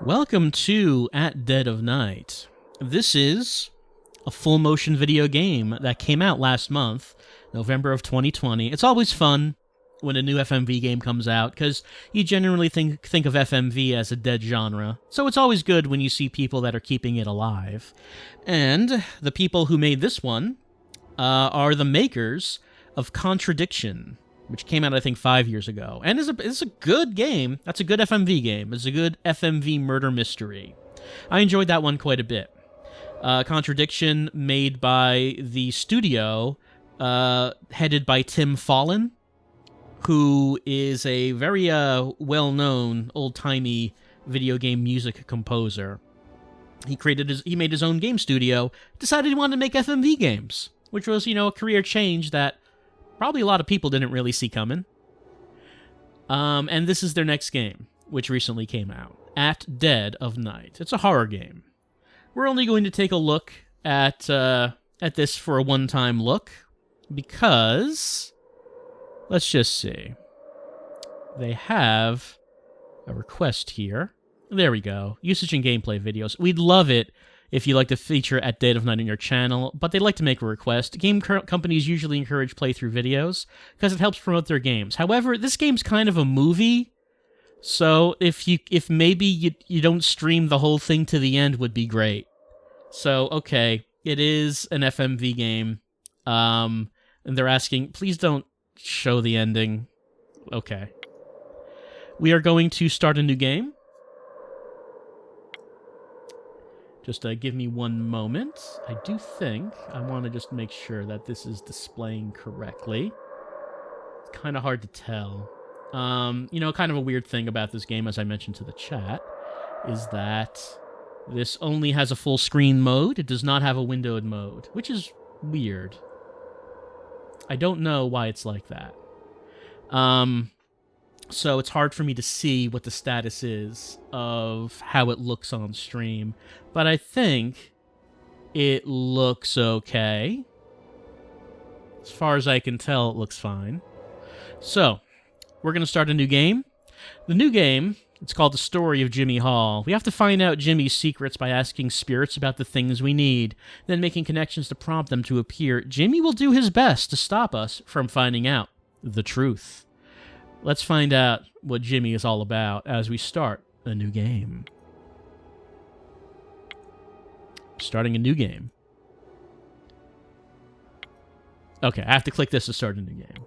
Welcome to At Dead of Night. This is a full-motion video game that came out last month, November of 2020. It's always fun when a new FMV game comes out, because you generally think of FMV as a dead genre, so it's always good when you see people that are keeping it alive. And the people who made this one are the makers of Contradiction, which came out, I think, 5 years ago, and is a good game. That's a good FMV game. It's a good FMV murder mystery. I enjoyed that one quite a bit. Contradiction, made by the studio headed by Tim Fallon, who is a very well-known, old-timey video game music composer. He made his own game studio, decided he wanted to make FMV games, which was, a career change that probably a lot of people didn't really see coming. And this is their next game, which recently came out, At Dead of Night. It's a horror game. We're only going to take a look at this for a one-time look, because let's just see. They have a request here. There we go. Usage and gameplay videos. We'd love it if you like to feature At Dead of Night on your channel, but they'd like to make a request. Game companies usually encourage playthrough videos because it helps promote their games. However, this game's kind of a movie, so if maybe you don't stream the whole thing to the end would be great. So, okay, it is an FMV game, and they're asking, please don't show the ending. Okay. We are going to start a new game. Just give me one moment. I do think I want to just make sure that this is displaying correctly. It's kind of hard to tell. Kind of a weird thing about this game, as I mentioned to the chat, is that this only has a full screen mode. It does not have a windowed mode, which is weird. I don't know why it's like that. So it's hard for me to see what the status is of how it looks on stream. But I think it looks okay. As far as I can tell, it looks fine. So, we're going to start a new game. The new game, it's called The Story of Jimmy Hall. We have to find out Jimmy's secrets by asking spirits about the things we need, then making connections to prompt them to appear. Jimmy will do his best to stop us from finding out the truth. Let's find out what Jimmy is all about as we start a new game. Starting a new game. Okay, I have to click this to start a new game.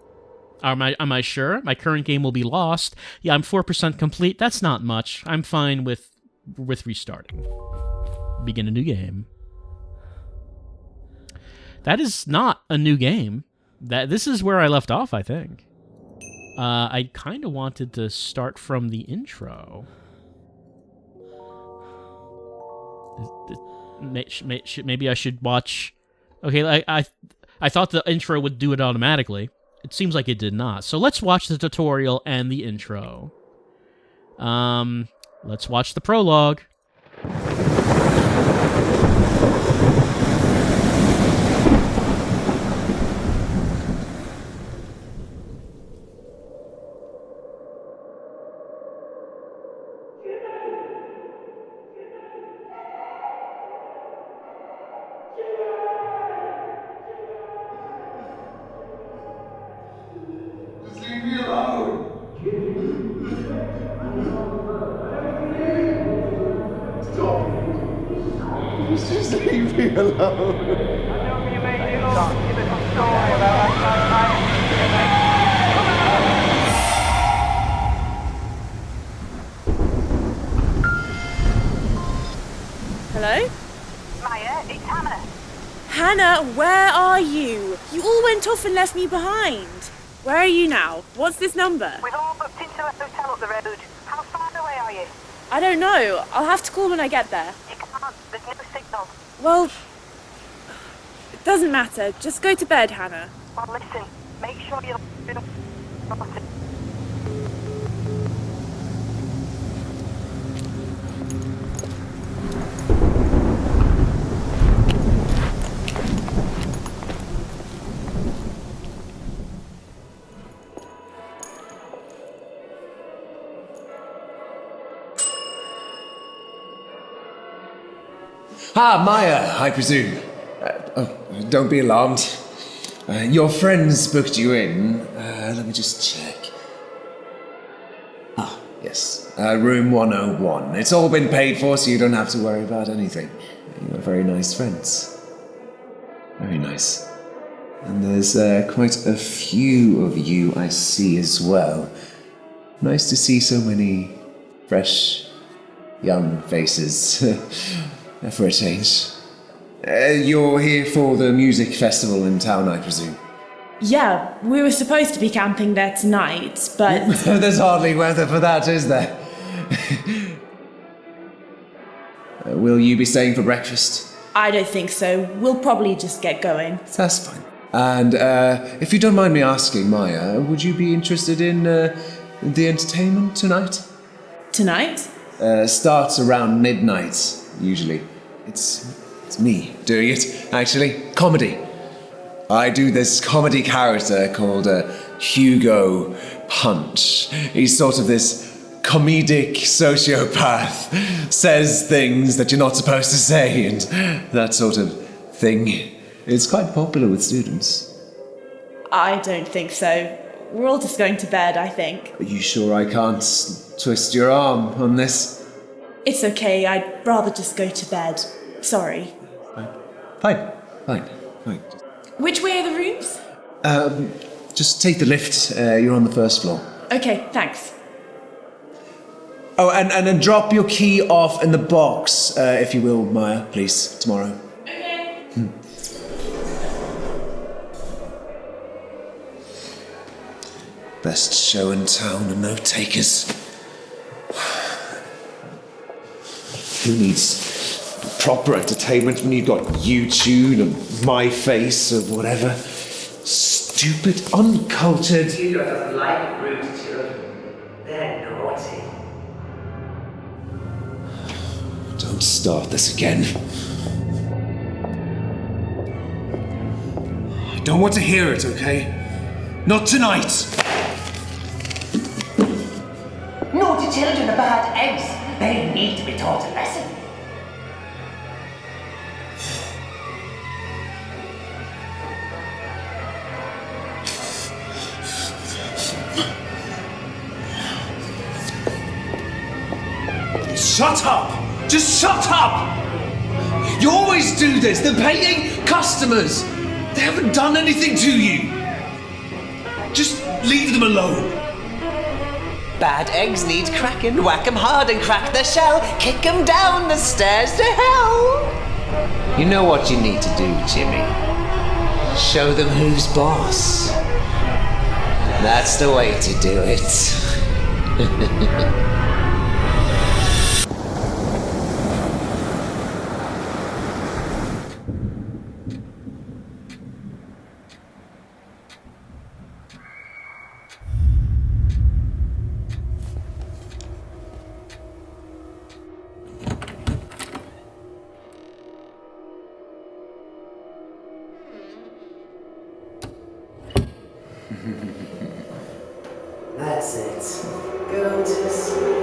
Am I sure? My current game will be lost. Yeah, I'm 4% complete. That's not much. I'm fine with restarting. Begin a new game. That is not a new game. This is where I left off, I think. I kind of wanted to start from the intro. Maybe I should watch... Okay, I thought the intro would do it automatically. It seems like it did not. So let's watch the tutorial and the intro. Let's watch the prologue. Leave me alone! Stop! Just leave me alone! Hello? Maya, it's Hannah. Hannah, where are you? You all went off and left me behind. Where are you now? What's this number? We've all booked into a hotel up the road. How far away are you? I don't know. I'll have to call when I get there. You can't. There's no signal. Well, it doesn't matter. Just go to bed, Hannah. Well, listen. Make sure you're... Ah, Maya, I presume. Don't be alarmed. Your friends booked you in. Let me just check. Ah, yes. Room 101. It's all been paid for, so you don't have to worry about anything. You're very nice friends. Very nice. And there's quite a few of you I see as well. Nice to see so many fresh, young faces. For a change. You're here for the music festival in town, I presume? Yeah, we were supposed to be camping there tonight, but... There's hardly weather for that, is there? Will you be staying for breakfast? I don't think so. We'll probably just get going. That's fine. And if you don't mind me asking, Maya, would you be interested in the entertainment tonight? Tonight? Starts around midnight, usually. It's me doing it, actually. Comedy. I do this comedy character called Hugo Punch. He's sort of this comedic sociopath. Says things that you're not supposed to say and that sort of thing. It's quite popular with students. I don't think so. We're all just going to bed, I think. Are you sure I can't twist your arm on this? It's okay, I'd rather just go to bed. Sorry. Fine. Which way are the rooms? Just take the lift. You're on the first floor. Okay, thanks. Oh, and then drop your key off in the box, if you will, Maya, please, tomorrow. Okay. Best show in town and no takers. Who needs proper entertainment when you've got YouTube and My Face or whatever? Stupid, uncultured. Hugo doesn't like rude children. They're naughty. Don't start this again. I don't want to hear it, okay? Not tonight! Naughty children are bad eggs. They need to be taught a lesson. Shut up! Just shut up! You always do this. They're paying customers. They haven't done anything to you. Just leave them alone. Bad eggs need cracking. Whack 'em hard and crack their shell. Kick 'em down the stairs to hell. You know what you need to do, Jimmy. Show them who's boss. That's the way to do it. That's it. Go to sleep.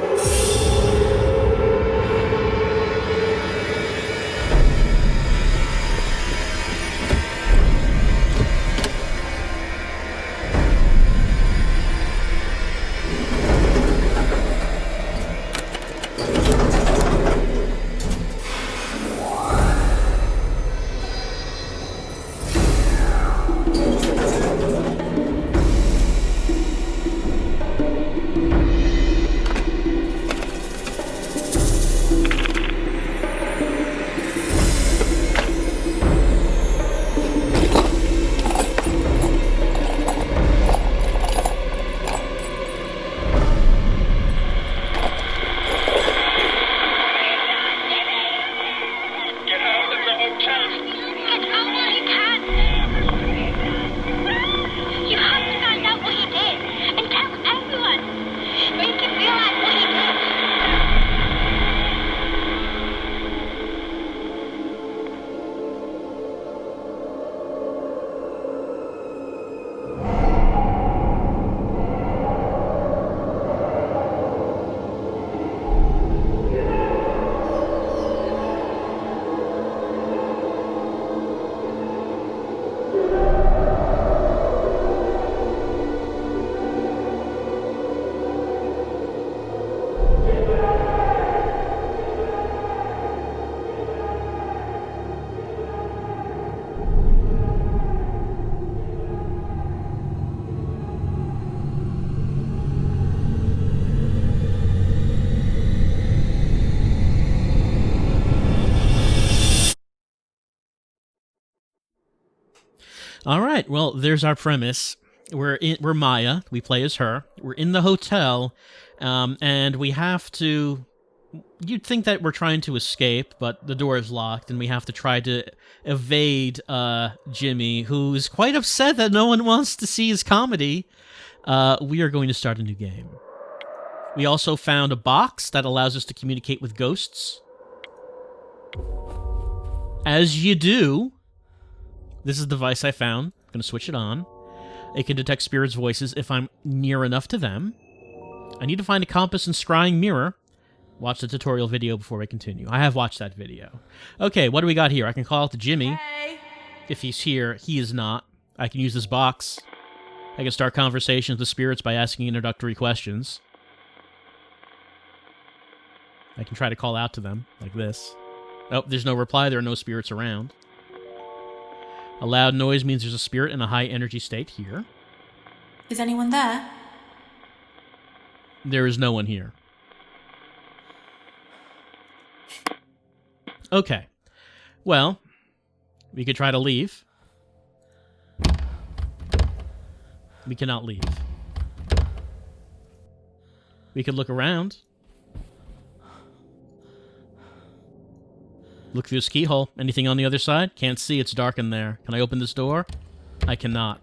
All right. Well, there's our premise. We're Maya. We play as her. We're in the hotel, and we have to. You'd think that we're trying to escape, but the door is locked, and we have to try to evade Jimmy, who's quite upset that no one wants to see his comedy. We are going to start a new game. We also found a box that allows us to communicate with ghosts. As you do, this is the device I found. I'm going to switch it on. It can detect spirits' voices if I'm near enough to them. I need to find a compass and scrying mirror. Watch the tutorial video before we continue. I have watched that video. Okay, what do we got here? I can call out to Jimmy. Hey. If he's here, he is not. I can use this box. I can start conversations with spirits by asking introductory questions. I can try to call out to them, like this. Oh, there's no reply. There are no spirits around. A loud noise means there's a spirit in a high energy state here. Is anyone there? There is no one here. Okay. Well, we could try to leave. We cannot leave. We could look around. Look through this keyhole. Anything on the other side? Can't see. It's dark in there. Can I open this door? I cannot.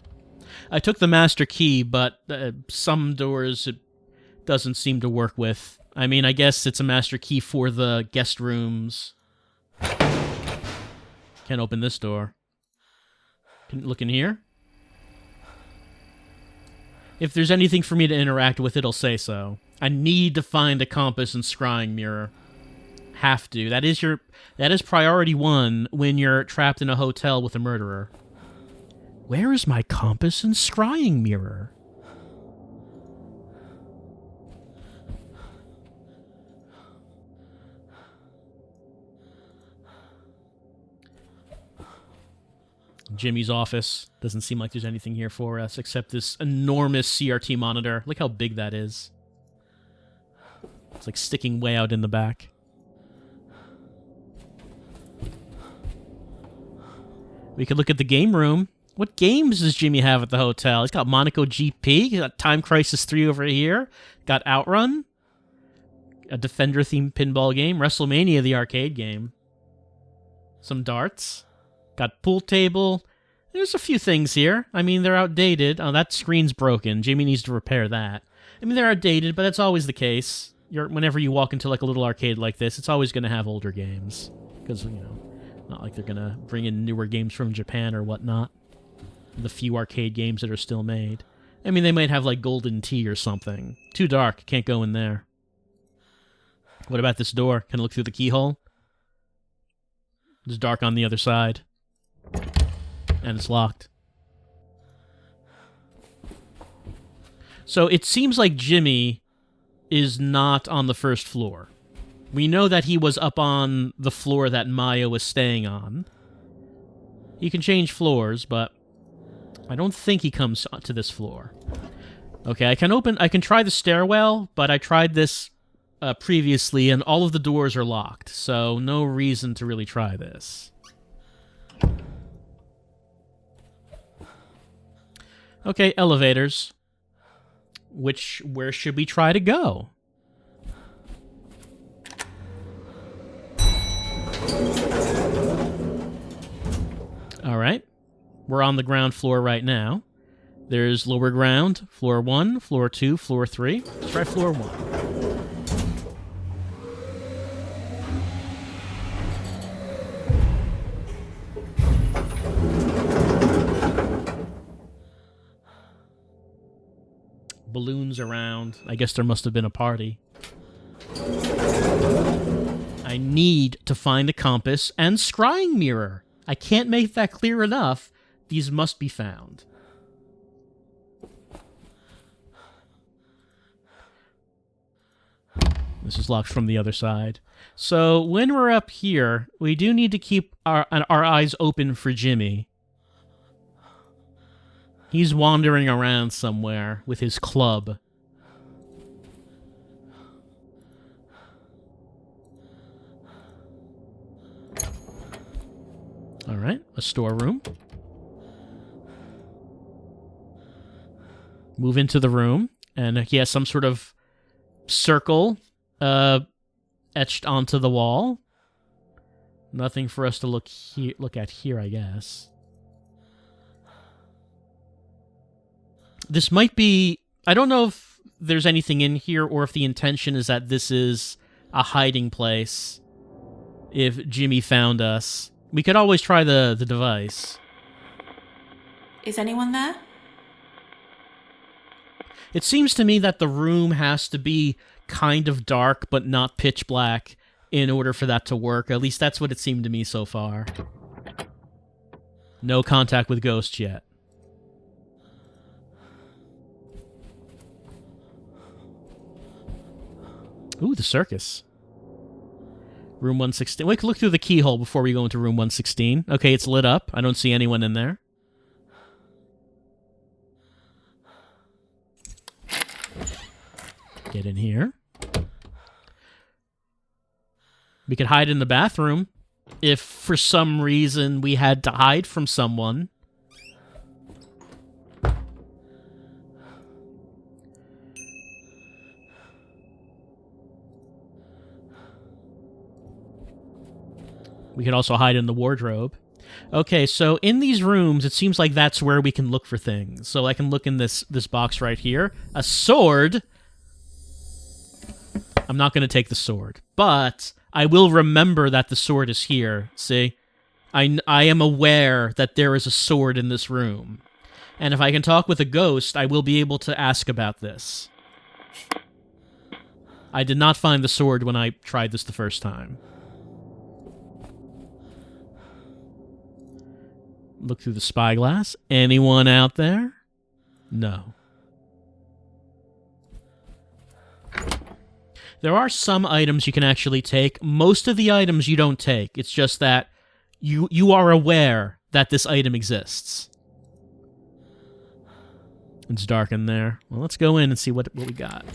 I took the master key, but some doors it doesn't seem to work with. I mean, I guess it's a master key for the guest rooms. Can't open this door. Can look in here? If there's anything for me to interact with, it'll say so. I need to find a compass and scrying mirror. Have to. That is priority 1 when you're trapped in a hotel with a murderer. Where is my compass and scrying mirror? Jimmy's office. Doesn't seem like there's anything here for us except this enormous CRT monitor. Look how big that is. It's like sticking way out in the back. We could look at the game room. What games does Jimmy have at the hotel? He's got Monaco GP. He's got Time Crisis 3 over here. Got Outrun. A Defender-themed pinball game. WrestleMania, the arcade game. Some darts. Got pool table. There's a few things here. I mean, they're outdated. Oh, that screen's broken. Jimmy needs to repair that. I mean, they're outdated, but that's always the case. Whenever you walk into like a little arcade like this, it's always going to have older games. Because, you know, not like they're going to bring in newer games from Japan or whatnot. The few arcade games that are still made. I mean, they might have like Golden Tea or something. Too dark. Can't go in there. What about this door? Can I look through the keyhole? It's dark on the other side. And it's locked. So it seems like Jimmy is not on the first floor. We know that he was up on the floor that Maya was staying on. He can change floors, but I don't think he comes to this floor. Okay, I can try the stairwell, but I tried this previously, and all of the doors are locked, so no reason to really try this. Okay, elevators. Where should we try to go? Alright. We're on the ground floor right now. There's lower ground, floor 1, floor 2, floor 3. Let's try floor 1. Balloons around. I guess there must have been a party. I need to find a compass and scrying mirror. I can't make that clear enough. These must be found. This is locked from the other side. So when we're up here, we do need to keep our eyes open for Jimmy. He's wandering around somewhere with his club. All right, a storeroom. Move into the room, and he has some sort of circle etched onto the wall. Nothing for us to look at here, I guess. This might be... I don't know if there's anything in here or if the intention is that this is a hiding place. If Jimmy found us. We could always try the device. Is anyone there? It seems to me that the room has to be kind of dark but not pitch black in order for that to work. At least that's what it seemed to me so far. No contact with ghosts yet. Ooh, the circus. Room 116. We can look through the keyhole before we go into room 116. Okay, it's lit up. I don't see anyone in there. Get in here. We could hide in the bathroom if for some reason we had to hide from someone. We could also hide in the wardrobe. Okay, so in these rooms, it seems like that's where we can look for things. So I can look in this box right here. A sword. I'm not going to take the sword, but I will remember that the sword is here. See? I am aware that there is a sword in this room. And if I can talk with a ghost, I will be able to ask about this. I did not find the sword when I tried this the first time. Look through the spyglass. Anyone out there? No. There are some items you can actually take. Most of the items you don't take. It's just that you are aware that this item exists. It's dark in there. Well, let's go in and see what we got.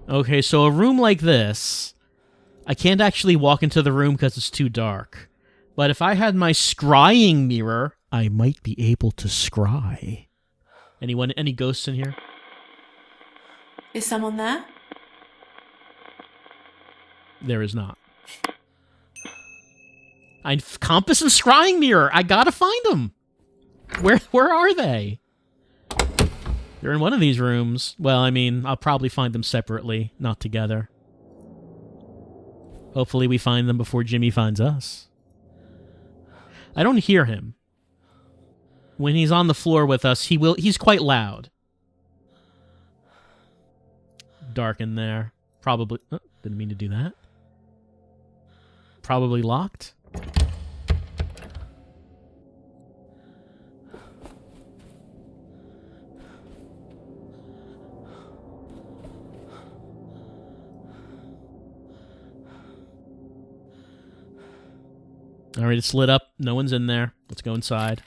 Okay, so a room like this, I can't actually walk into the room because it's too dark. But if I had my scrying mirror, I might be able to scry. Any ghosts in here? Is someone there? There is not. Compass and scrying mirror. I gotta find them. Where are they? They're in one of these rooms. Well, I mean, I'll probably find them separately, not together. Hopefully we find them before Jimmy finds us. I don't hear him. When he's on the floor with us, he's quite loud. Dark in there. Probably... Oh, didn't mean to do that. Probably locked. All right, it's lit up. No one's in there. Let's go inside.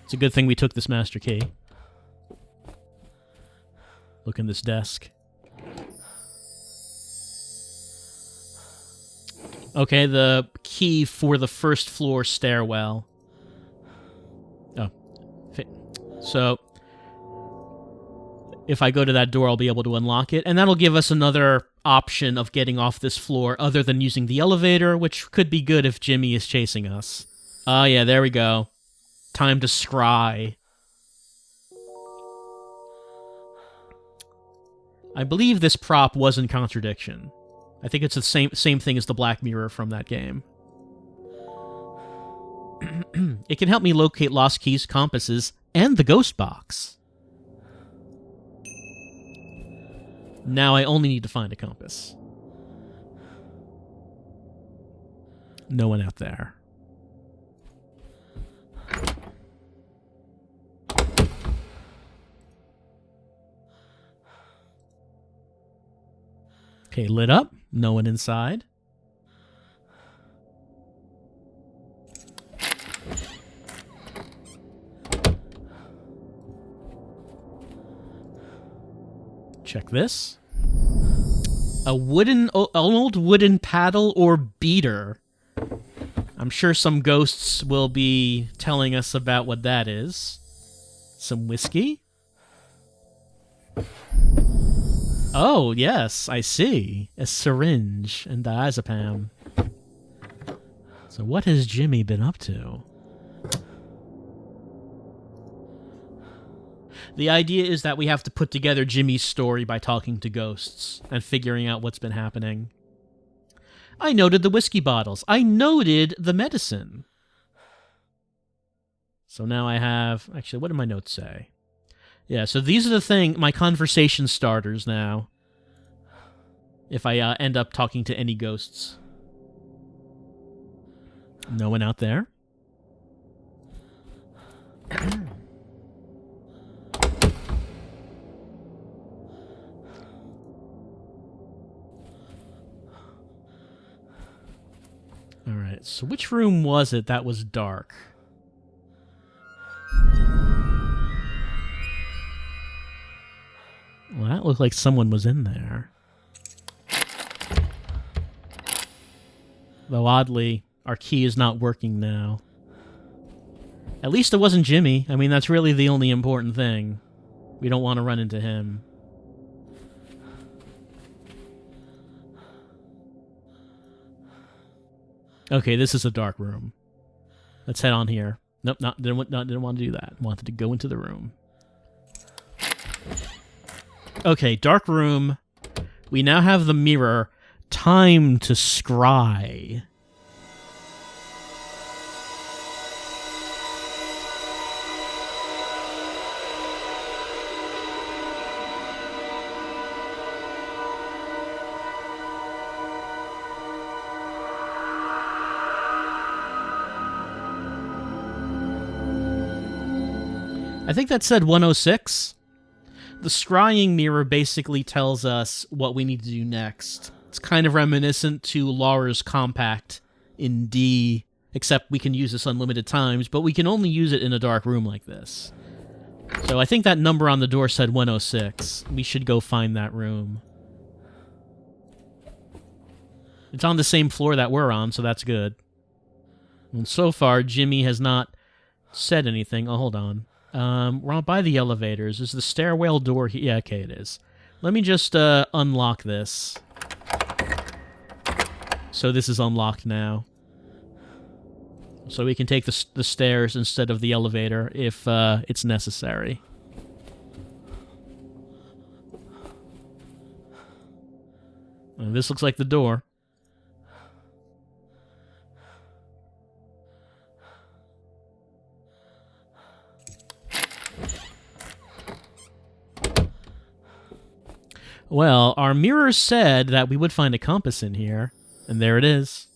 It's a good thing we took this master key. Look in this desk. Okay, the key for the first floor stairwell. Oh. So, if I go to that door, I'll be able to unlock it. And that'll give us another option of getting off this floor other than using the elevator, which could be good if Jimmy is chasing us. Oh, yeah, there we go. Time to scry. I believe this prop was in contradiction. I think it's the same thing as the black mirror from that game. It can help me locate lost keys, compasses, and the ghost box. Now I only need to find a compass. No one out there. Okay, lit up. No one inside. Check this. An old wooden paddle or beater. I'm sure some ghosts will be telling us about what that is. Some whiskey? Oh, yes, I see. A syringe and diazepam. So what has Jimmy been up to? The idea is that we have to put together Jimmy's story by talking to ghosts and figuring out what's been happening. I noted the whiskey bottles. I noted the medicine. So now I have... Actually, what did my notes say? Yeah, so these are my conversation starters now. If I end up talking to any ghosts. No one out there? Alright, so which room was it that was dark? Well, that looked like someone was in there. Though oddly, our key is not working now. At least it wasn't Jimmy. I mean, that's really the only important thing. We don't want to run into him. Okay, this is a dark room. Let's head on here. Nope, didn't want to do that. Wanted to go into the room. Okay, dark room. We now have the mirror. Time to scry. I think that said 106. The scrying mirror basically tells us what we need to do next. It's kind of reminiscent to Laura's compact in D, except we can use this unlimited times, but we can only use it in a dark room like this. So I think that number on the door said 106. We should go find that room. It's on the same floor that we're on, so that's good. And so far, Jimmy has not said anything. Oh, hold on. We're by the elevators. Is the stairwell door here? Yeah, okay, it is. Let me just unlock this. So this is unlocked now. So we can take the stairs instead of the elevator if it's necessary. And this looks like the door. Well, our mirror said that we would find a compass in here, and there it is.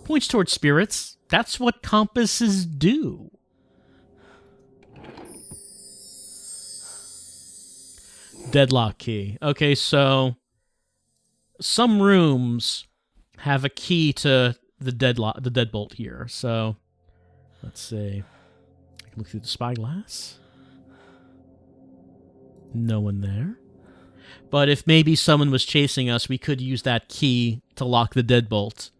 Points towards spirits. That's what compasses do. Deadlock key. Okay, so some rooms have a key to the deadbolt here. So let's see. I can look through the spyglass. No one there. But if maybe someone was chasing us, we could use that key to lock the deadbolt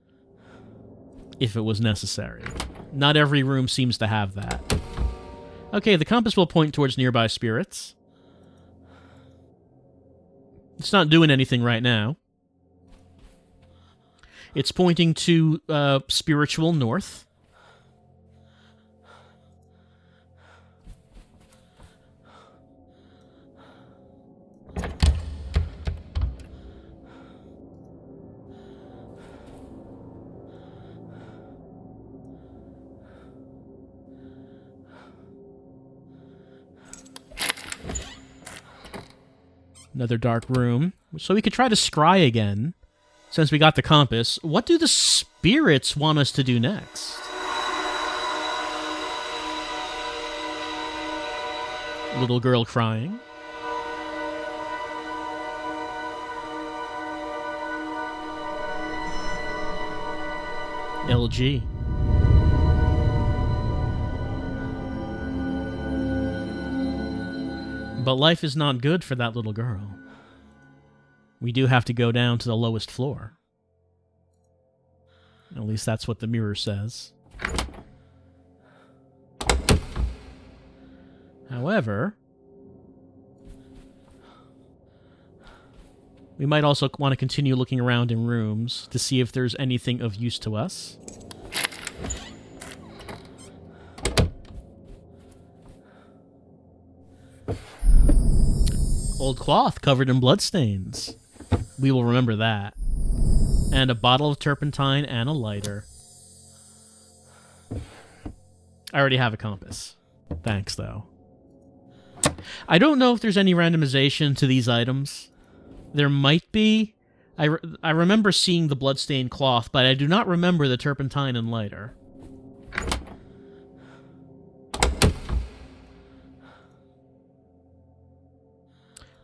if it was necessary. Not every room seems to have that. Okay, the compass will point towards nearby spirits. It's not doing anything right now. It's pointing to spiritual north. Another dark room. So we could try to scry again, since we got the compass. What do the spirits want us to do next? Little girl crying. LG. But life is not good for that little girl. We do have to go down to the lowest floor. At least that's what the mirror says. However, we might also want to continue looking around in rooms to see if there's anything of use to us. Old cloth covered in bloodstains. We will remember that. And a bottle of turpentine and a lighter. I already have a compass. Thanks, though. I don't know if there's any randomization to these items. There might be. I remember seeing the bloodstained cloth, but I do not remember the turpentine and lighter.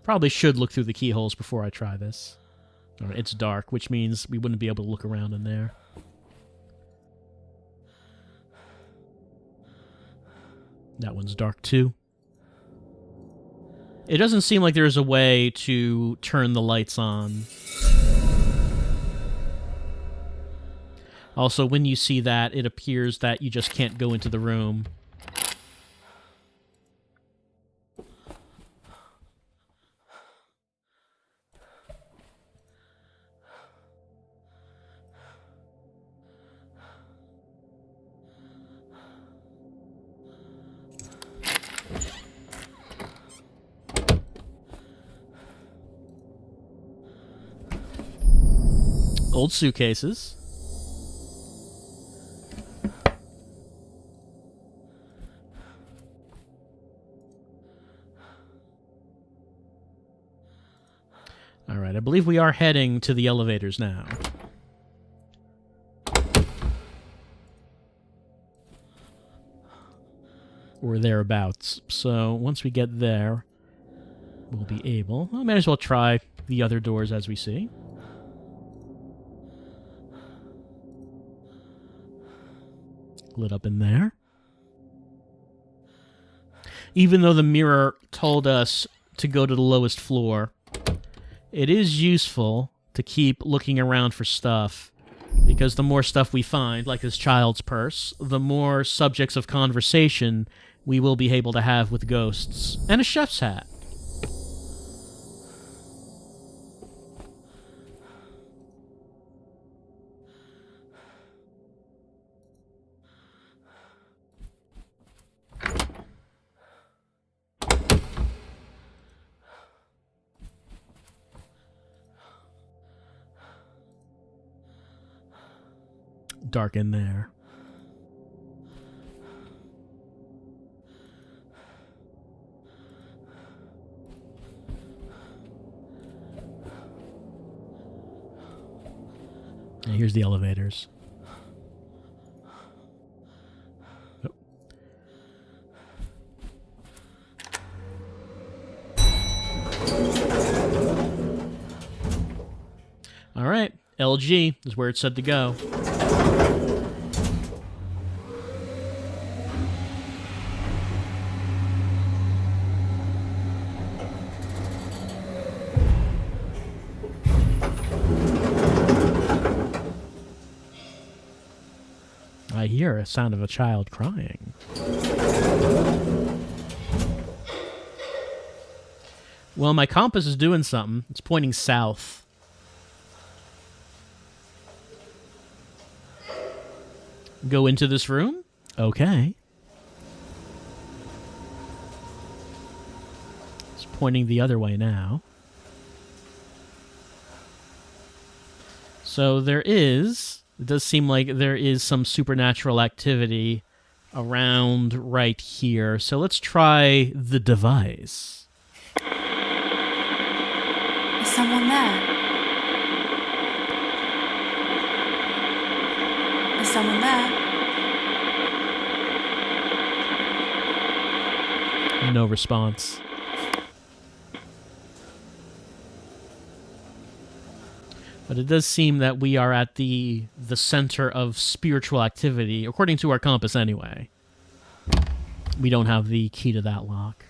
Probably should look through the keyholes before I try this. All right, it's dark, which means we wouldn't be able to look around in there. That one's dark too. It doesn't seem like there's a way to turn the lights on. Also, when you see that, it appears that you just can't go into the room. Old suitcases. All right, I believe we are heading to the elevators now. Or thereabouts. So once we get there, we'll be able... I might as well try the other doors as we see. Lit up in there. Even though the mirror told us to go to the lowest floor, it is useful to keep looking around for stuff, because the more stuff we find, like this child's purse, the more subjects of conversation we will be able to have with ghosts. And a chef's hat. Dark in there. And here's the elevators. Oh. All right, LG is where it's said to go. I hear a sound of a child crying. Well, my compass is doing something. It's pointing south. Go into this room? Okay. It's pointing the other way now. So there is... It does seem like there is some supernatural activity around right here. So let's try the device. Is someone there? Is someone there? No response. But it does seem that we are at the center of spiritual activity, according to our compass anyway. We don't have the key to that lock.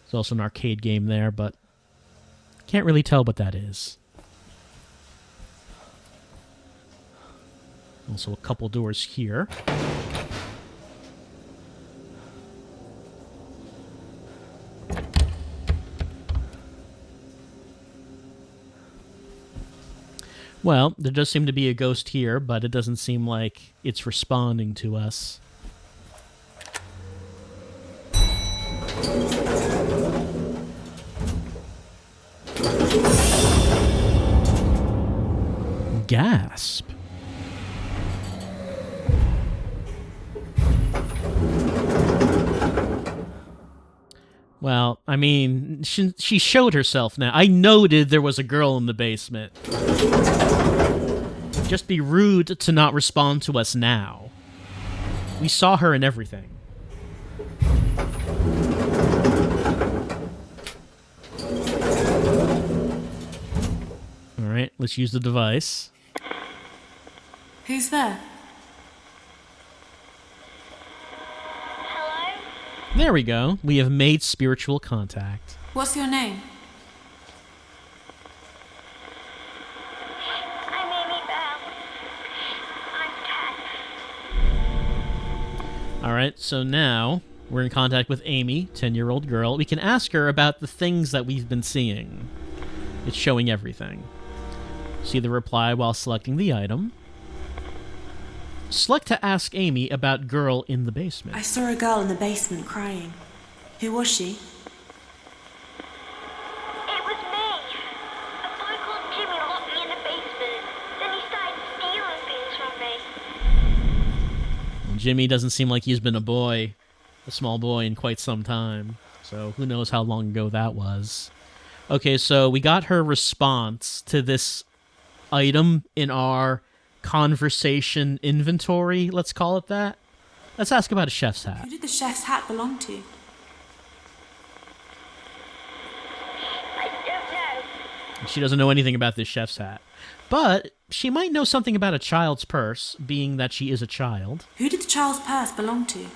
There's also an arcade game there, but can't really tell what that is. Also a couple doors here. Well, there does seem to be a ghost here, but it doesn't seem like it's responding to us. Gasp. Well, I mean, she showed herself now. I noted there was a girl in the basement. Just be rude to not respond to us now. We saw her and everything. Alright, let's use the device. Who's there? There we go. We have made spiritual contact. What's your name? I'm Amy Bell. I'm 10. Alright, so now we're in contact with Amy, 10-year-old girl. We can ask her about the things that we've been seeing. It's showing everything. See the reply while selecting the item. Select to ask Amy about girl in the basement. I saw a girl in the basement crying. Who was she? It was me. A boy called Jimmy locked me in the basement. Then he started stealing things from me. Jimmy doesn't seem like he's been a small boy, in quite some time. So who knows how long ago that was. Okay, so we got her response to this item in our conversation inventory, let's call it that. Let's ask about a chef's hat. Who did the chef's hat belong to? I don't know. She doesn't know anything about this chef's hat. But she might know something about a child's purse, being that she is a child. Who did the child's purse belong to? It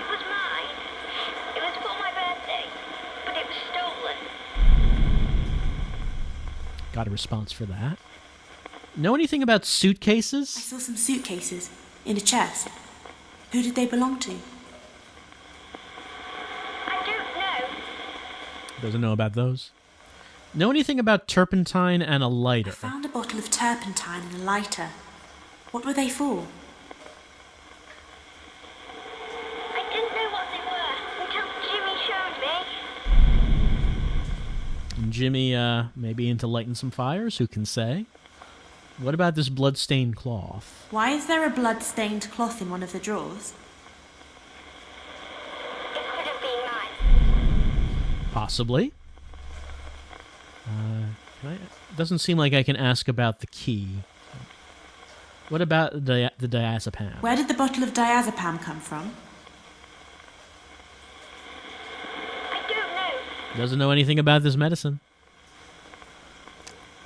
was mine. It was for my birthday, but it was stolen. Got a response for that. Know anything about I suitcases? saw some suitcases in a chest. Who did they belong to? I don't know. Doesn't know about those. Know anything about turpentine and a I lighter? found a bottle of turpentine and a lighter. What were they for? I didn't know what they were until Jimmy showed me. And Jimmy, maybe into lighting some fires, who can say? What about this blood-stained cloth? Why is there a blood-stained cloth in one of the drawers? It could have been mine. Possibly. Doesn't seem like I can ask about the key. What about the diazepam? Where did the bottle of diazepam come from? I don't know. Doesn't know anything about this medicine.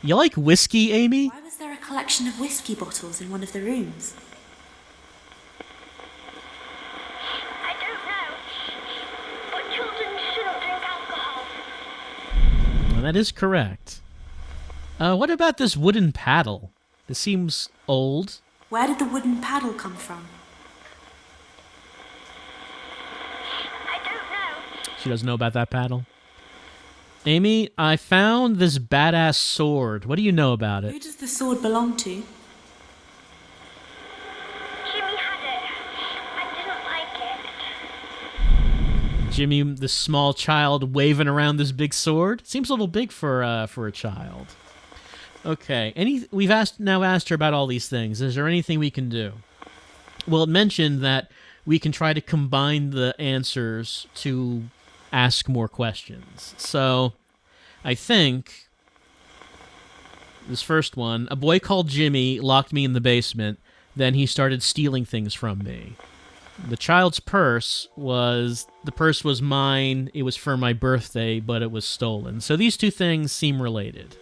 You like whiskey, Amy? Why was there a collection of whiskey bottles in one of the rooms? I don't know. But children shouldn't drink alcohol. Well, that is correct. What about this wooden paddle? This seems old. Where did the wooden paddle come from? I don't know. She doesn't know about that paddle. Amy, I found this badass sword. What do you know about Who it? does the sword belong to? Jimmy had it. I didn't like it. Jimmy, the small child waving around this big sword? Seems a little big for a child. Okay, we've asked her about all these things. Is there anything we can do? Well, it mentioned that we can try to combine the answers to ask more questions. So, I think this first one, a boy called Jimmy locked me in the basement, then he started stealing things from me. The child's purse was mine, it was for my birthday, but it was stolen. So these two things seem related.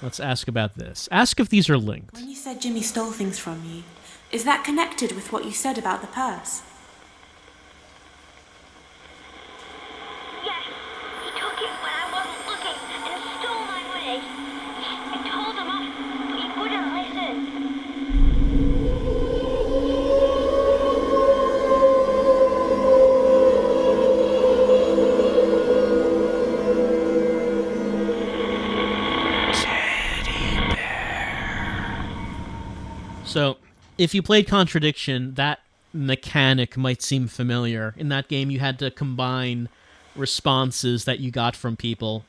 Let's ask about this. Ask if these are linked. When you said Jimmy stole things from you, is that connected with what you said about the purse? Yes, he took it when I wasn't looking and stole my money. I told him off, but he wouldn't listen. So, if you played Contradiction, that mechanic might seem familiar. In that game, you had to combine responses that you got from people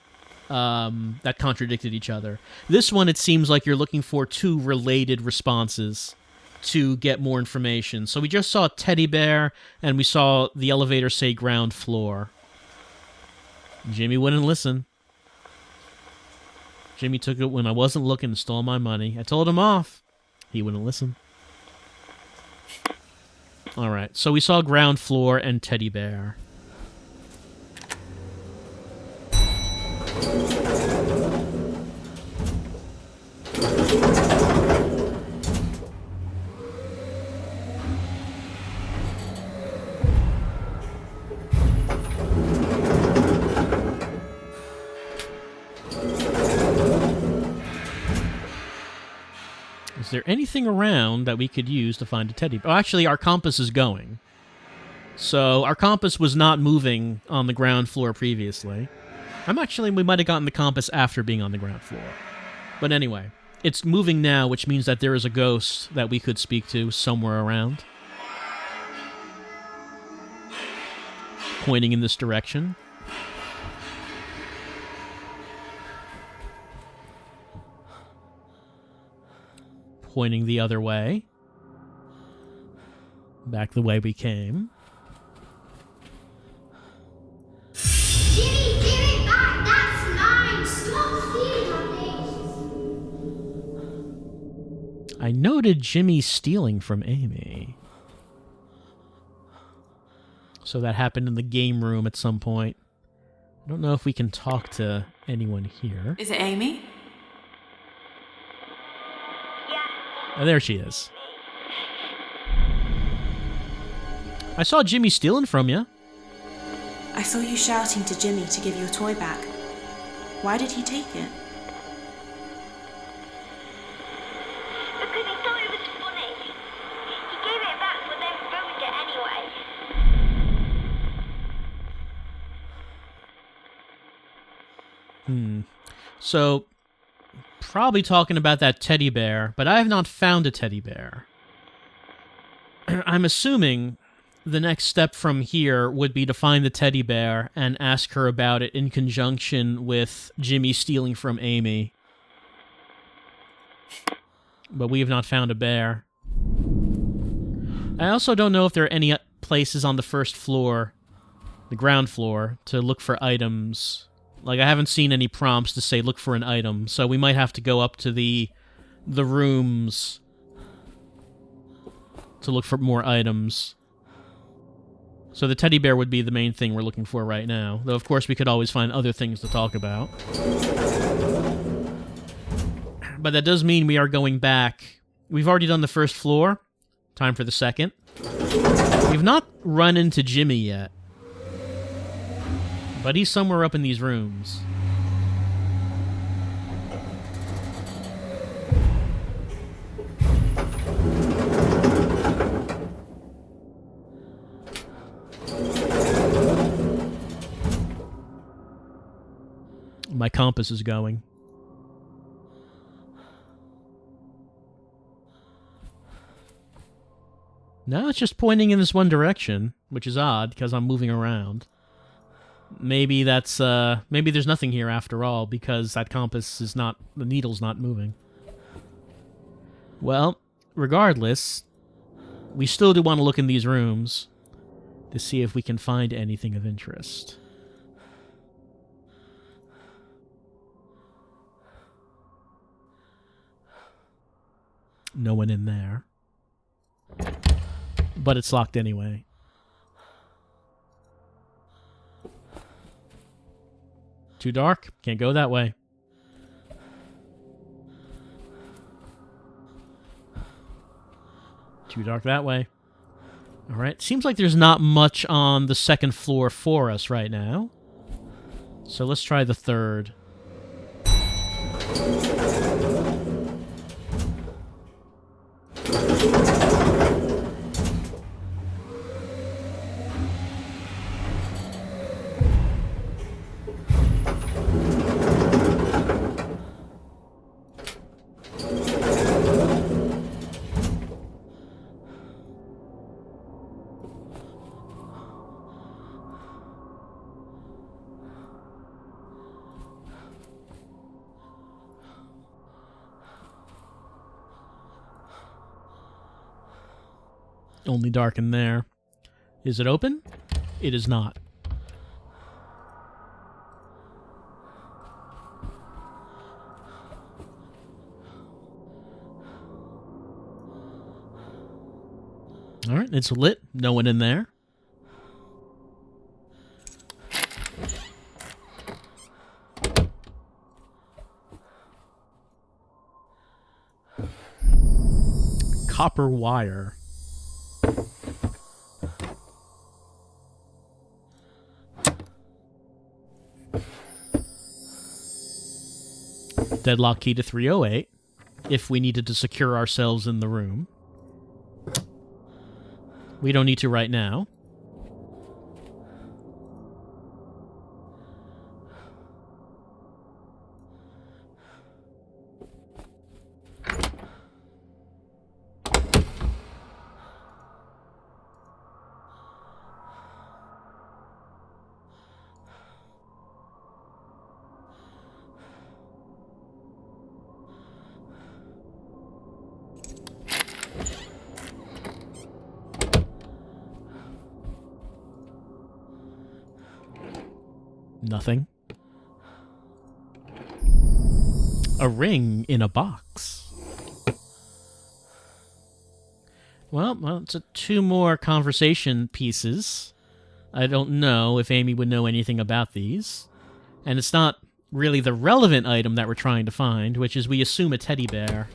that contradicted each other. This one, it seems like you're looking for two related responses to get more information. So we just saw teddy bear, and we saw the elevator say ground floor. Jimmy wouldn't listen. Jimmy took it when I wasn't looking and stole my money. I told him off. He wouldn't listen. All right, so we saw ground floor and teddy bear. Is there anything around that we could use to find a teddy bear? Oh, actually, our compass is going. So our compass was not moving on the ground floor previously. We might have gotten the compass after being on the ground floor. But anyway, it's moving now, which means that there is a ghost that we could speak to somewhere around. Pointing in this direction. Pointing the other way. Back the way we came. Jimmy, give it back! That's mine! Stop stealing our things! I noted Jimmy stealing from Amy. So that happened in the game room at some point. I don't know if we can talk to anyone here. Is it Amy? Oh, there she is. I saw Jimmy stealing from you. I saw you shouting to Jimmy to give your toy back. Why did he take it? Because he thought it was funny. He gave it back but then ruined it anyway. So, probably talking about that teddy bear, but I have not found a teddy bear. I'm assuming the next step from here would be to find the teddy bear and ask her about it in conjunction with Jimmy stealing from Amy. But we have not found a bear. I also don't know if there are any places on the first floor, the ground floor, to look for items. Like, I haven't seen any prompts to say look for an item, so we might have to go up to the rooms to look for more items. So the teddy bear would be the main thing we're looking for right now, though of course we could always find other things to talk about. But that does mean we are going back. We've already done the first floor. Time for the second. We've not run into Jimmy yet. But he's somewhere up in these rooms. My compass is going. No, it's just pointing in this one direction, which is odd because I'm moving around. Maybe that's, maybe there's nothing here after all, because that compass is not, the needle's not moving. Well, regardless, we still do want to look in these rooms to see if we can find anything of interest. No one in there. But it's locked anyway. Too dark? Can't go that way. Too dark that way. Alright, seems like there's not much on the second floor for us right now. So let's try the third. Only dark in there. Is it open? It is not. Alright, it's lit. No one in there. Copper wire. Deadlock key to 308 if we needed to secure ourselves in the room. We don't need to right now. Nothing. A ring in a box. Well, it's two more conversation pieces. I don't know if Amy would know anything about these. And it's not really the relevant item that we're trying to find, which is, we assume, a teddy bear.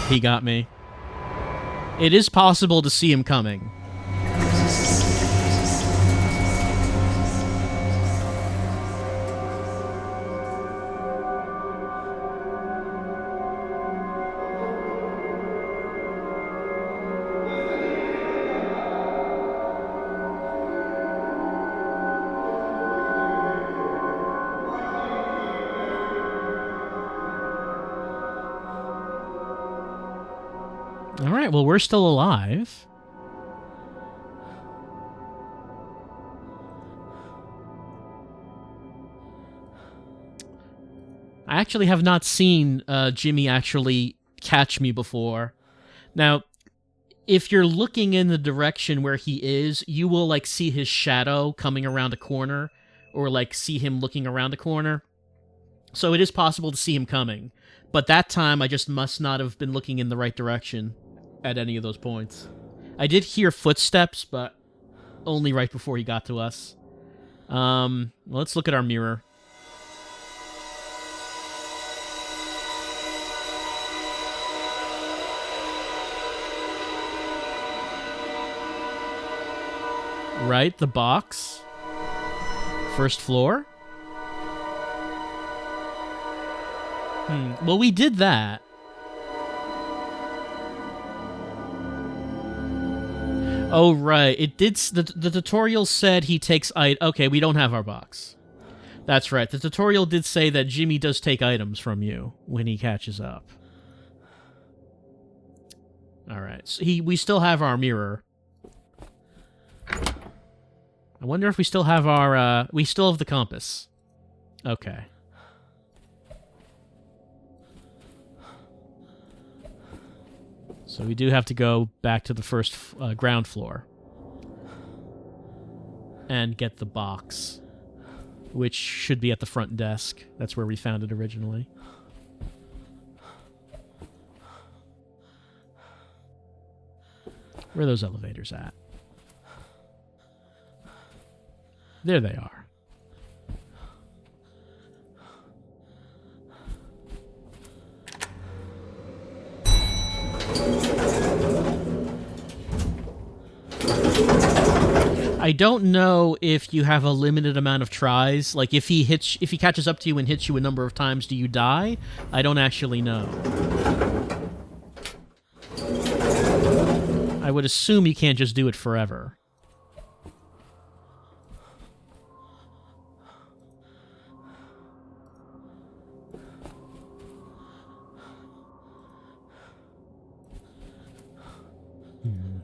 He got me. It is possible to see him coming. Alright, well, we're still alive. I actually have not seen Jimmy actually catch me before. Now, if you're looking in the direction where he is, you will, like, see his shadow coming around a corner, or, like, see him looking around a corner. So it is possible to see him coming. But that time, I just must not have been looking in the right direction at any of those points. I did hear footsteps, but only right before he got to us. Let's look at our mirror. Right, the box. First floor. Well, we did that. Oh, right. It did. The tutorial said he takes... Okay, we don't have our box. That's right. The tutorial did say that Jimmy does take items from you when he catches up. Alright. So we still have our mirror. I wonder if we still have our... we still have the compass. Okay. So we do have to go back to the first ground floor and get the box, which should be at the front desk. That's where we found it originally. Where are those elevators at? There they are. I don't know if you have a limited amount of tries. Like, if he catches up to you and hits you a number of times, do you die? I don't actually know. I would assume you can't just do it forever.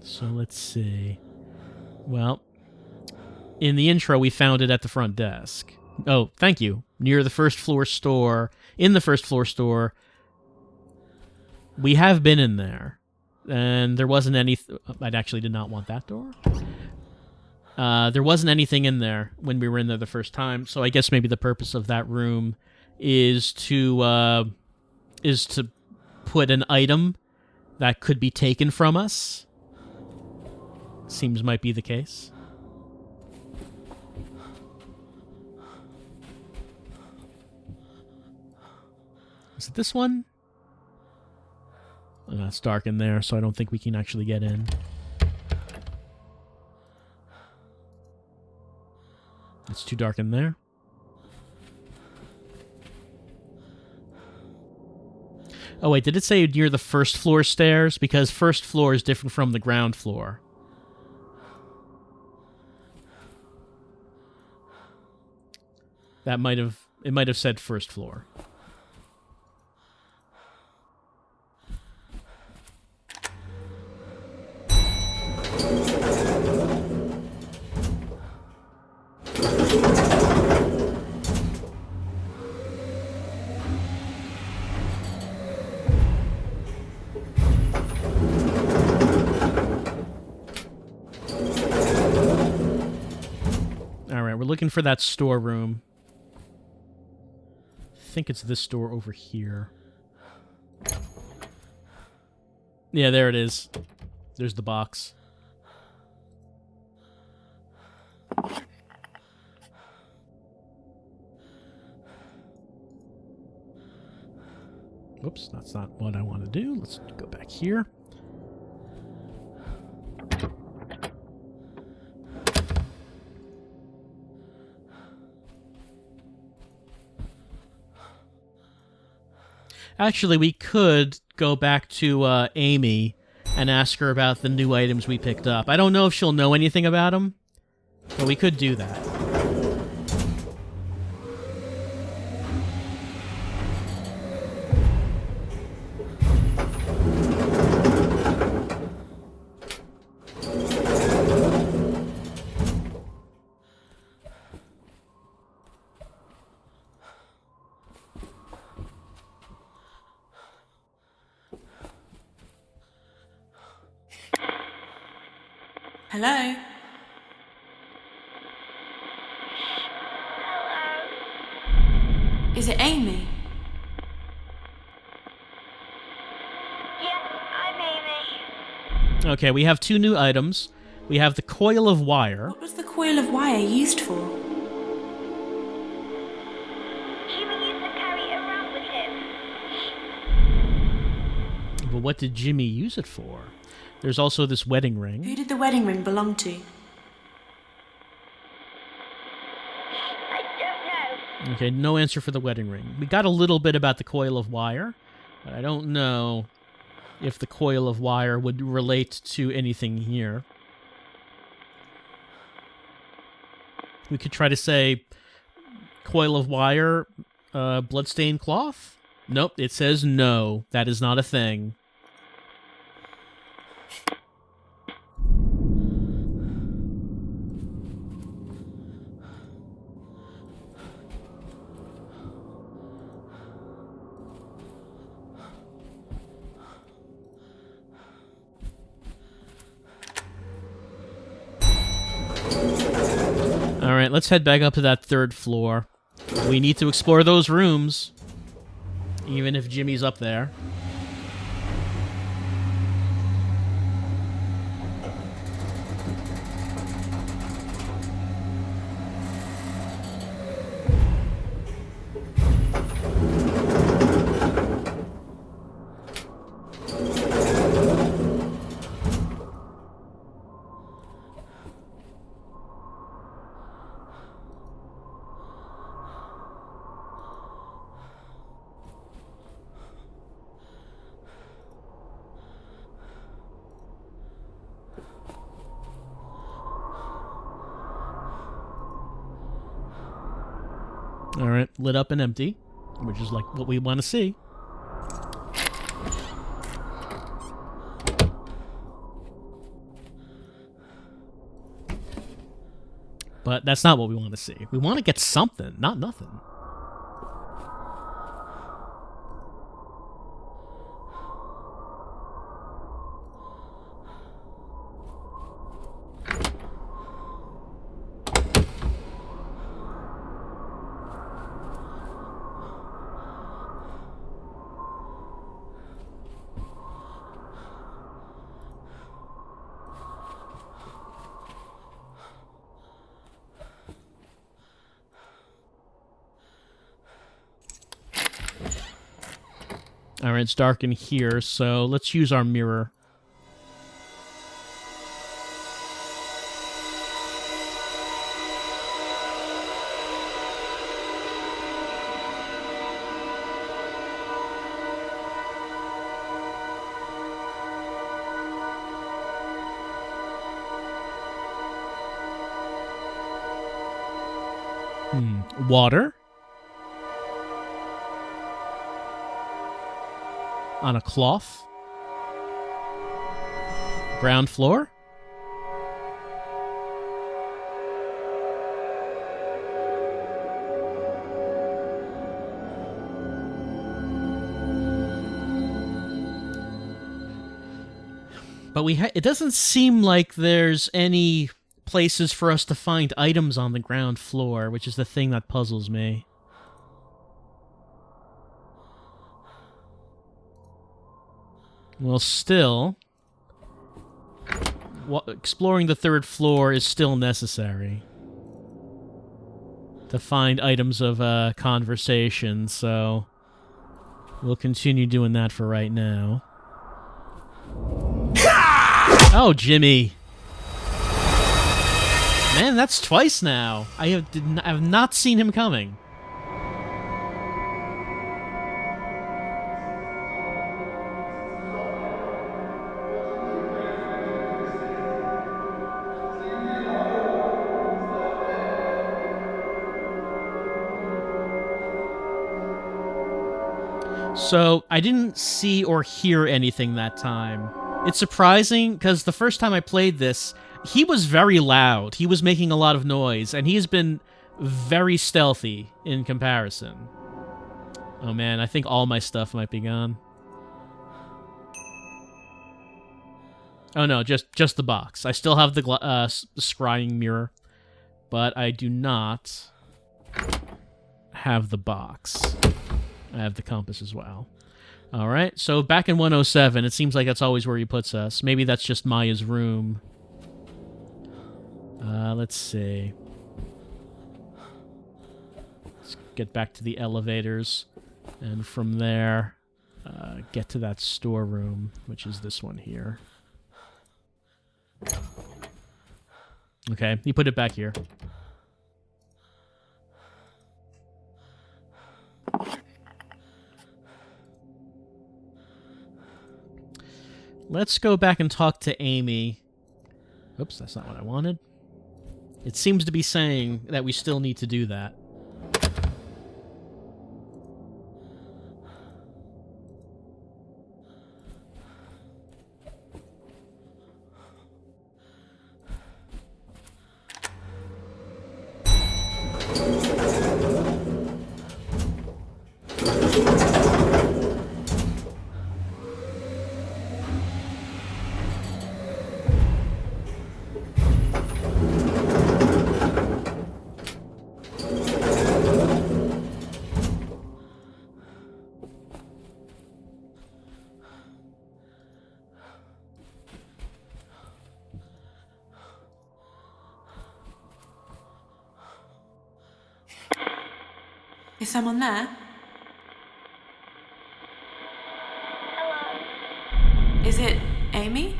So let's see. Well, in the intro, we found it at the front desk. Oh, thank you. Near the first floor store. In the first floor store. We have been in there. And there wasn't any... I actually did not want that door. There wasn't anything in there when we were in there the first time. So I guess maybe the purpose of that room is to put an item that could be taken from us. Seems might be the case. Is it this one? Oh, it's dark in there, so I don't think we can actually get in. It's too dark in there. Oh wait, did it say near the first floor stairs? Because first floor is different from the ground floor. It might have said first floor. Alright, we're looking for that storeroom. I think it's this door over here. Yeah, there it is. There's the box. Whoops, that's not what I want to do. Let's go back here. Actually, we could go back to Amy and ask her about the new items we picked up. I don't know if she'll know anything about them, but we could do that. Hello? Hello. Is it Amy? Yes, I'm Amy. Okay, we have two new items. We have the coil of wire. What was the coil of wire used for? Jimmy used to carry it around with him. But what did Jimmy use it for? There's also this wedding ring. Who did the wedding ring belong to? I don't know. Okay, no answer for the wedding ring. We got a little bit about the coil of wire, but I don't know if the coil of wire would relate to anything here. We could try to say coil of wire, bloodstained cloth? Nope, it says no. That is not a thing. Alright, let's head back up to that third floor. We need to explore those rooms, even if Jimmy's up there. Alright, lit up and empty, which is like what we want to see. But that's not what we want to see. We want to get something, not nothing. Alright, it's dark in here, so let's use our mirror. Water. On a cloth. Ground floor. But it doesn't seem like there's any places for us to find items on the ground floor, which is the thing that puzzles me. Well, still, exploring the third floor is still necessary to find items of conversation, so we'll continue doing that for right now. Oh, Jimmy. Man, that's twice now. I have not seen him coming. So, I didn't see or hear anything that time. It's surprising, because the first time I played this, he was very loud. He was making a lot of noise, and he has been very stealthy in comparison. Oh man, I think all my stuff might be gone. Oh no, just the box. I still have the scrying mirror, but I do not have the box. I have the compass as well. Alright, so back in 107, it seems like that's always where he puts us. Maybe that's just Maya's room. Let's see. Let's get back to the elevators. And from there, get to that storeroom, which is this one here. Okay, he put it back here. Let's go back and talk to Amy. Oops, that's not what I wanted. It seems to be saying that we still need to do that. Is someone there? Hello? Is it Amy?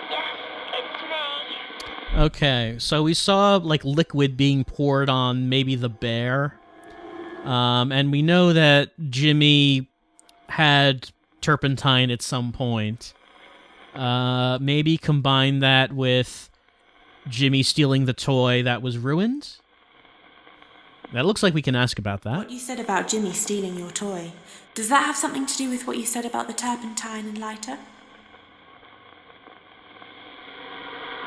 Yes, it's me. Okay, so we saw, like, liquid being poured on maybe the bear. And we know that Jimmy had turpentine at some point. Maybe combine that with Jimmy stealing the toy that was ruined? That looks like we can ask about that. What you said about Jimmy stealing your toy, does that have something to do with what you said about the turpentine and lighter?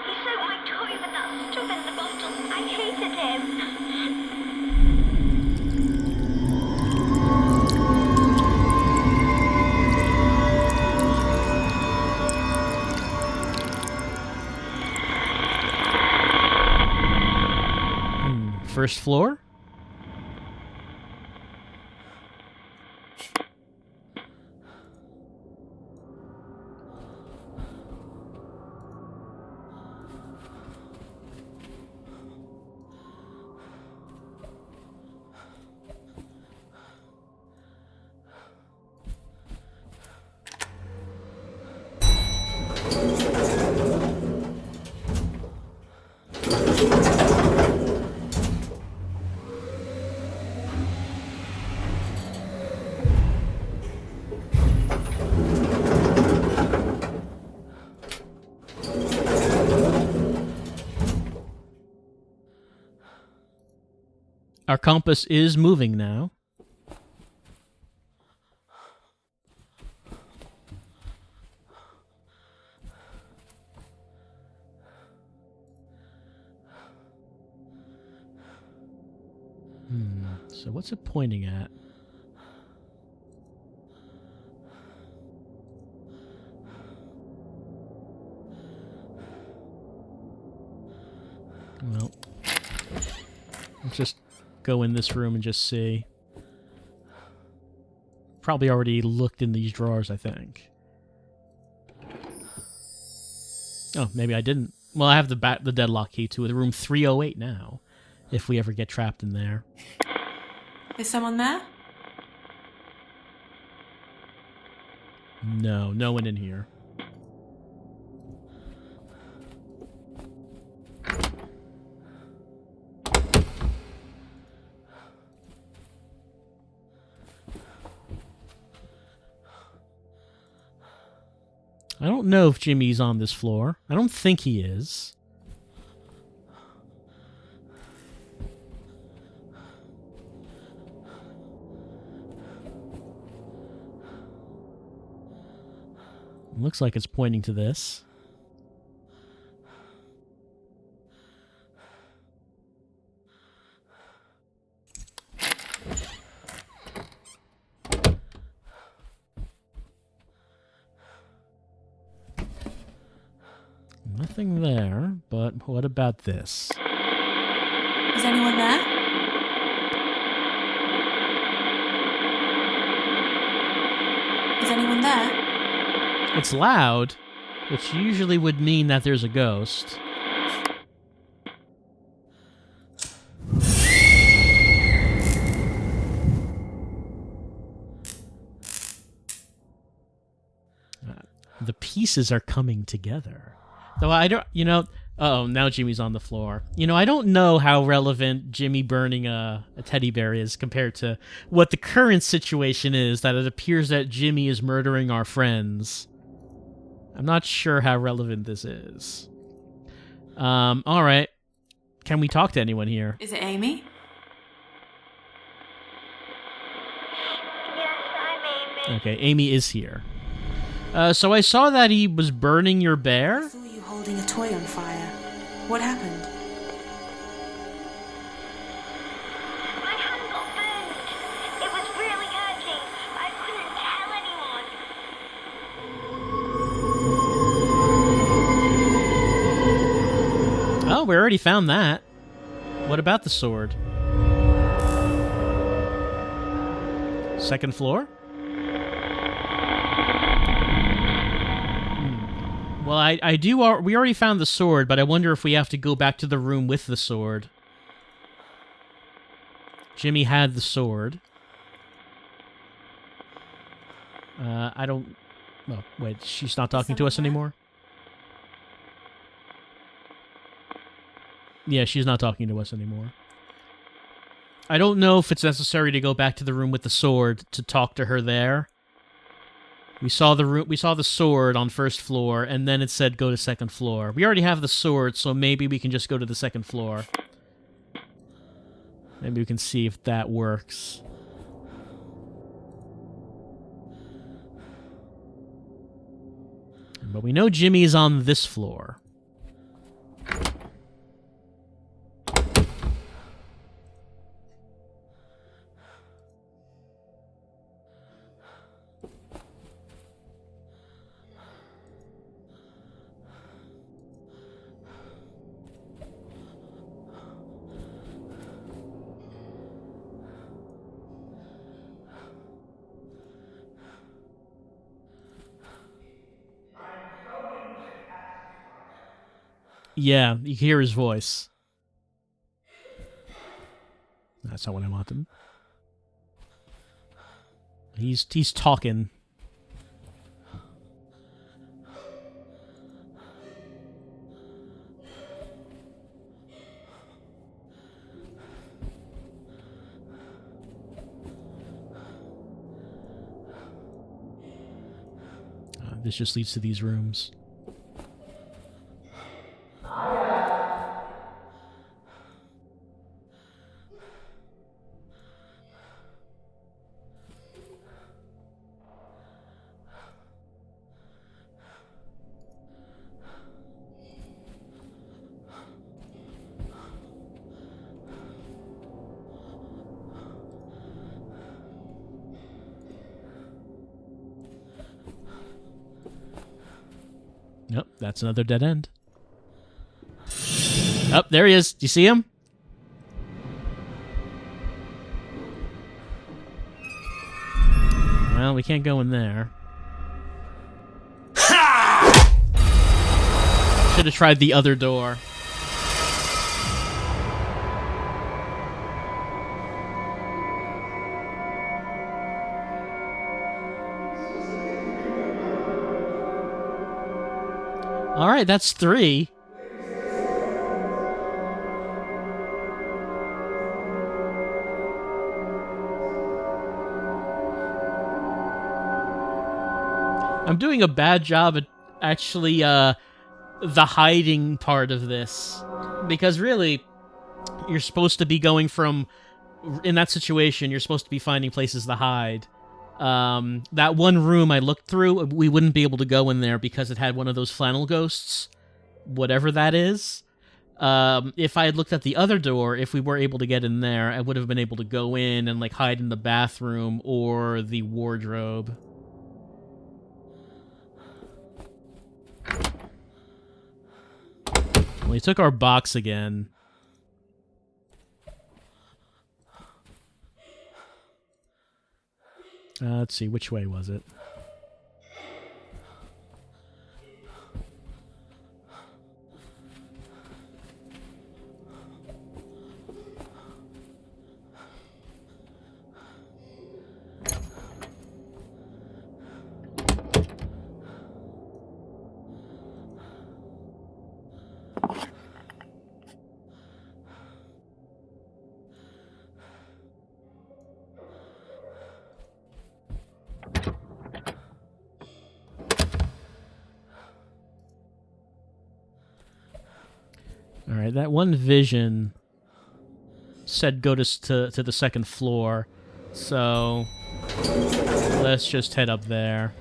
He's so got stuff in the bottle. I hated him. First floor? Our compass is moving now. So what's it pointing at? Well, let's just go in this room and just see. Probably already looked in these drawers, I think. Oh, maybe I didn't. Well, I have the deadlock key to the room 308 now, if we ever get trapped in there. Is someone there? No, no one in here. I don't know if Jimmy's on this floor. I don't think he is. Looks like it's pointing to this. Nothing there, but what about this? Is anyone there? Is anyone there? It's loud, which usually would mean that there's a ghost. The pieces are coming together. Though I don't, uh-oh, now Jimmy's on the floor. I don't know how relevant Jimmy burning a teddy bear is compared to what the current situation is, that it appears that Jimmy is murdering our friends. I'm not sure how relevant this is. All right. Can we talk to anyone here? Is it Amy? Yes, I'm Amy. Okay, Amy is here. So I saw that he was burning your bear? I saw you holding a toy on fire. What happened? My hand got burned. It was really hurting. I couldn't tell anyone. Oh, we already found that. What about the sword? Second floor? Well, I do. We already found the sword, but I wonder if we have to go back to the room with the sword. Jimmy had the sword. I don't... Oh, wait, she's not talking to us anymore? Yeah, she's not talking to us anymore. I don't know if it's necessary to go back to the room with the sword to talk to her there. We saw the sword on first floor, and then it said go to second floor. We already have the sword, so maybe we can just go to the second floor. Maybe we can see if that works. But we know Jimmy's on this floor. Yeah, you can hear his voice. That's not what I want him. He's talking. This just leads to these rooms. Nope, that's another dead end. Oh, there he is. Do you see him? Well, we can't go in there. Should have tried the other door. All right, that's 3. I'm doing a bad job at actually the hiding part of this, because really you're supposed to be going from, in that situation, you're supposed to be finding places to hide. That one room I looked through, we wouldn't be able to go in there because it had one of those flannel ghosts, whatever that is. If I had looked at the other door, if we were able to get in there, I would have been able to go in and like hide in the bathroom or the wardrobe. Well, he took our box again. Let's see, which way was it? All right, that one vision said go to the second floor, so let's just head up there.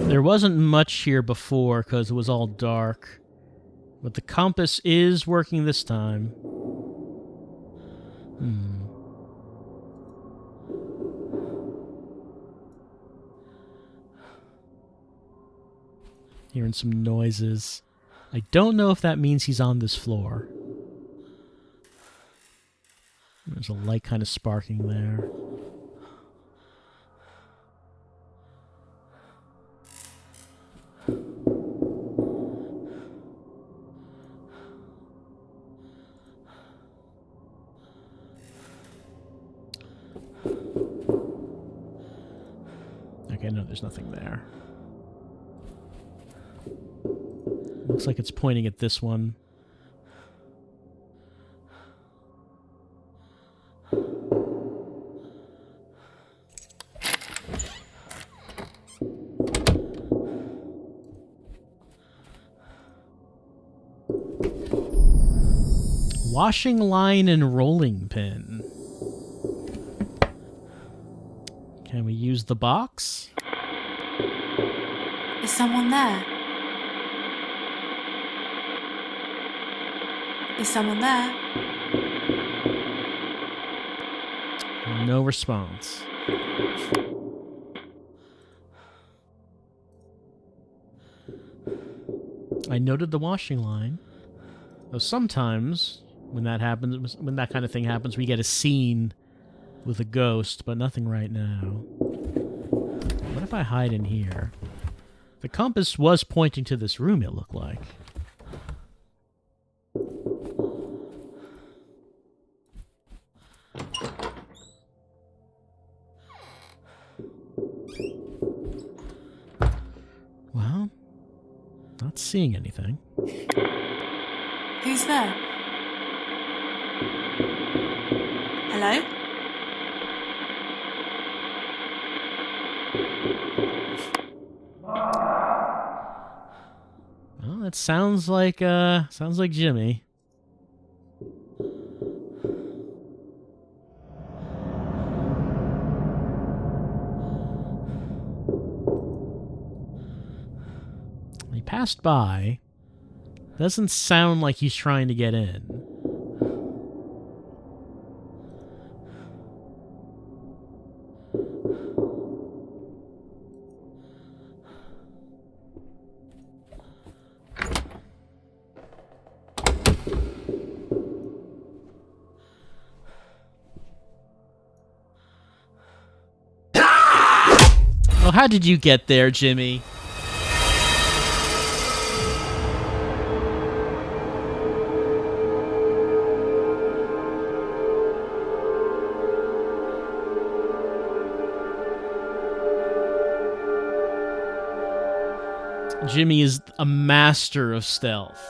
There wasn't much here before because it was all dark. But the compass is working this time. Hearing some noises. I don't know if that means he's on this floor. There's a light kind of sparking there. Okay, no, there's nothing there. Looks like it's pointing at this one. Washing line and rolling pin. Can we use the box? Is someone there? Is someone there? No response. I noted the washing line. Though sometimes, when that happens, when that kind of thing happens, we get a scene with a ghost, but nothing right now. What if I hide in here? The compass was pointing to this room, it looked like. Well, not seeing anything. Who's there? Hello? Well, that sounds like Jimmy. He passed by. Doesn't sound like he's trying to get in. Oh, how did you get there, Jimmy? Jimmy is a master of stealth.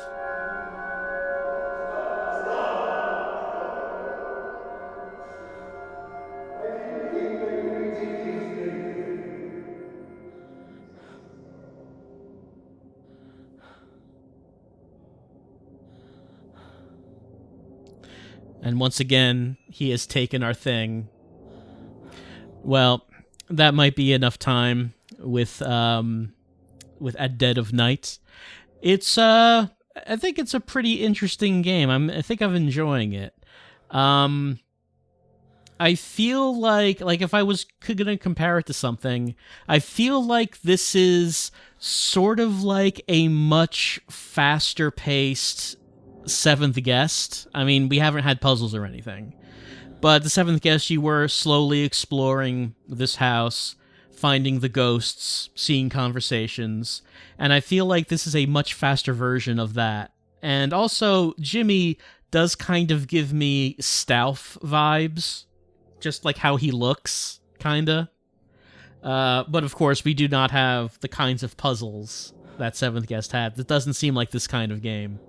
And once again, he has taken our thing. Well, that might be enough time with At Dead of Night. It's I think it's a pretty interesting game. I think I'm enjoying it. I feel like if I was gonna compare it to something, I feel like this is sort of like a much faster paced Seventh Guest. I mean, we haven't had puzzles or anything, but the Seventh Guest, you were slowly exploring this house, finding the ghosts, seeing conversations, and I feel like this is a much faster version of that. And also, Jimmy does kind of give me Stauff vibes, just like how he looks, kinda. But of course, we do not have the kinds of puzzles that Seventh Guest had. It doesn't seem like this kind of game.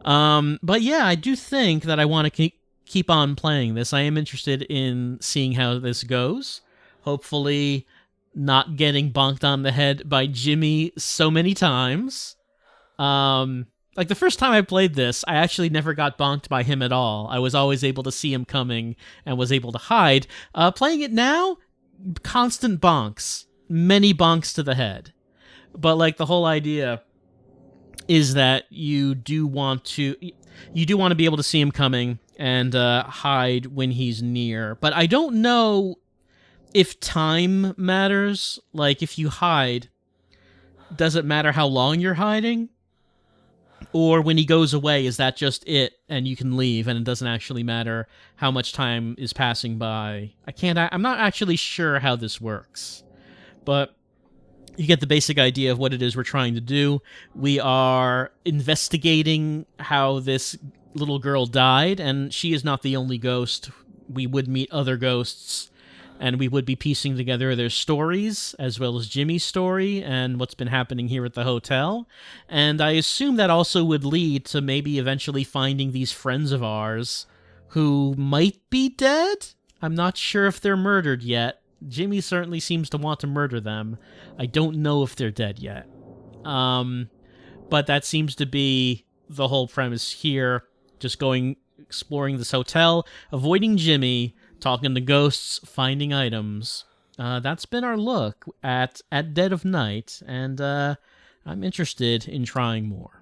But yeah, I do think that I want to keep on playing this. I am interested in seeing how this goes. Hopefully not getting bonked on the head by Jimmy so many times. Like the first time I played this, I actually never got bonked by him at all. I was always able to see him coming and was able to hide. Playing it now, constant bonks. Many bonks to the head. But like the whole idea is that you do want to be able to see him coming and hide when he's near. But I don't know if time matters. Like, if you hide, does it matter how long you're hiding? Or when he goes away, is that just it, and you can leave, and it doesn't actually matter how much time is passing by? I'm not actually sure how this works. But you get the basic idea of what it is we're trying to do. We are investigating how this little girl died, and she is not the only ghost. We would meet other ghosts, and we would be piecing together their stories, as well as Jimmy's story, and what's been happening here at the hotel. And I assume that also would lead to maybe eventually finding these friends of ours who might be dead? I'm not sure if they're murdered yet. Jimmy certainly seems to want to murder them. I don't know if they're dead yet. But that seems to be the whole premise here. Just exploring this hotel, avoiding Jimmy, talking to ghosts, finding items. That's been our look at Dead of Night, and I'm interested in trying more.